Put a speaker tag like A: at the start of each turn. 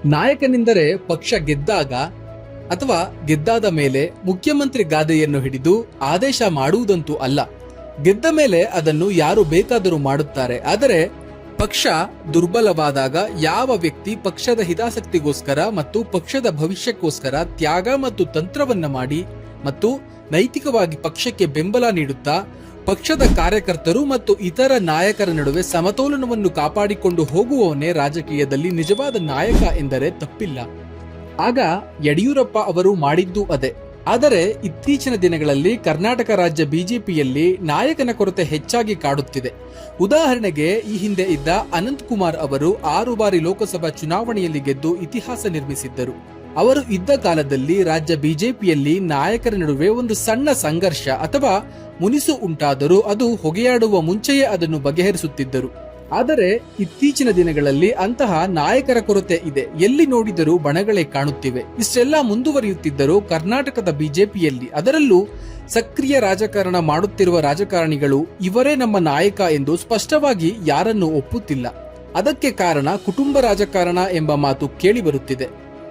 A: ನಾಯಕನೆಂದರೆ ಪಕ್ಷ ಗೆದ್ದಾಗ ಅಥವಾ ಗೆದ್ದಾದ ಮೇಲೆ ಮುಖ್ಯಮಂತ್ರಿ ಗಾದೆಯನ್ನು ಹಿಡಿದು ಆದೇಶ ಮಾಡುವುದಂತೂ ಅಲ್ಲ. ಗೆದ್ದ ಮೇಲೆ ಅದನ್ನು ಯಾರು ಬೇಕಾದರೂ ಮಾಡುತ್ತಾರೆ. ಆದರೆ ಪಕ್ಷ ದುರ್ಬಲವಾದಾಗ ಯಾವ ವ್ಯಕ್ತಿ ಪಕ್ಷದ ಹಿತಾಸಕ್ತಿಗೋಸ್ಕರ ಮತ್ತು ಪಕ್ಷದ ಭವಿಷ್ಯಕ್ಕೋಸ್ಕರ ತ್ಯಾಗ ಮತ್ತು ತಂತ್ರವನ್ನ ಮಾಡಿ ಮತ್ತು ನೈತಿಕವಾಗಿ ಪಕ್ಷಕ್ಕೆ ಬೆಂಬಲ ನೀಡುತ್ತಾ ಪಕ್ಷದ ಕಾರ್ಯಕರ್ತರು ಮತ್ತು ಇತರ ನಾಯಕರ ನಡುವೆ ಸಮತೋಲನವನ್ನು ಕಾಪಾಡಿಕೊಂಡು ಹೋಗುವವನೇ ರಾಜಕೀಯದಲ್ಲಿ ನಿಜವಾದ ನಾಯಕ ಎಂದರೆ ತಪ್ಪಿಲ್ಲ. ಆಗ ಯಡಿಯೂರಪ್ಪ ಅವರು ಮಾಡಿದ್ದು ಅದೇ. ಆದರೆ ಇತ್ತೀಚಿನ ದಿನಗಳಲ್ಲಿ ಕರ್ನಾಟಕ ರಾಜ್ಯ ಬಿಜೆಪಿಯಲ್ಲಿ ನಾಯಕನ ಕೊರತೆ ಹೆಚ್ಚಾಗಿ ಕಾಡುತ್ತಿದೆ. ಉದಾಹರಣೆಗೆ, ಈ ಹಿಂದೆ ಇದ್ದ ಅನಂತ್ ಕುಮಾರ್ ಅವರು 6 ಬಾರಿ ಲೋಕಸಭಾ ಚುನಾವಣೆಯಲ್ಲಿ ಗೆದ್ದು ಇತಿಹಾಸ ನಿರ್ಮಿಸಿದ್ದರು. ಅವರು ಇದ್ದ ಕಾಲದಲ್ಲಿ ರಾಜ್ಯ ಬಿಜೆಪಿಯಲ್ಲಿ ನಾಯಕರ ನಡುವೆ ಒಂದು ಸಣ್ಣ ಸಂಘರ್ಷ ಅಥವಾ ಮುನಿಸು ಉಂಟಾದರೂ ಅದು ಹೊಗೆಯಾಡುವ ಮುಂಚೆಯೇ ಅದನ್ನು ಬಗೆಹರಿಸುತ್ತಿದ್ದರು. ಆದರೆ ಇತ್ತೀಚಿನ ದಿನಗಳಲ್ಲಿ ಅಂತಹ ನಾಯಕರ ಕೊರತೆ ಇದೆ. ಎಲ್ಲಿ ನೋಡಿದರೂ ಬಣಗಳೇ ಕಾಣುತ್ತಿವೆ. ಇಷ್ಟೆಲ್ಲ ಮುಂದುವರಿಯುತ್ತಿದ್ದರೂ ಕರ್ನಾಟಕದ ಬಿಜೆಪಿಯಲ್ಲಿ, ಅದರಲ್ಲೂ ಸಕ್ರಿಯ ರಾಜಕಾರಣ ಮಾಡುತ್ತಿರುವ ರಾಜಕಾರಣಿಗಳು ಇವರೇ ನಮ್ಮ ನಾಯಕ ಎಂದು ಸ್ಪಷ್ಟವಾಗಿ ಯಾರನ್ನೂ ಒಪ್ಪುತ್ತಿಲ್ಲ. ಅದಕ್ಕೆ ಕಾರಣ ಕುಟುಂಬ ರಾಜಕಾರಣ ಎಂಬ ಮಾತು ಕೇಳಿ ಬರುತ್ತಿದೆ.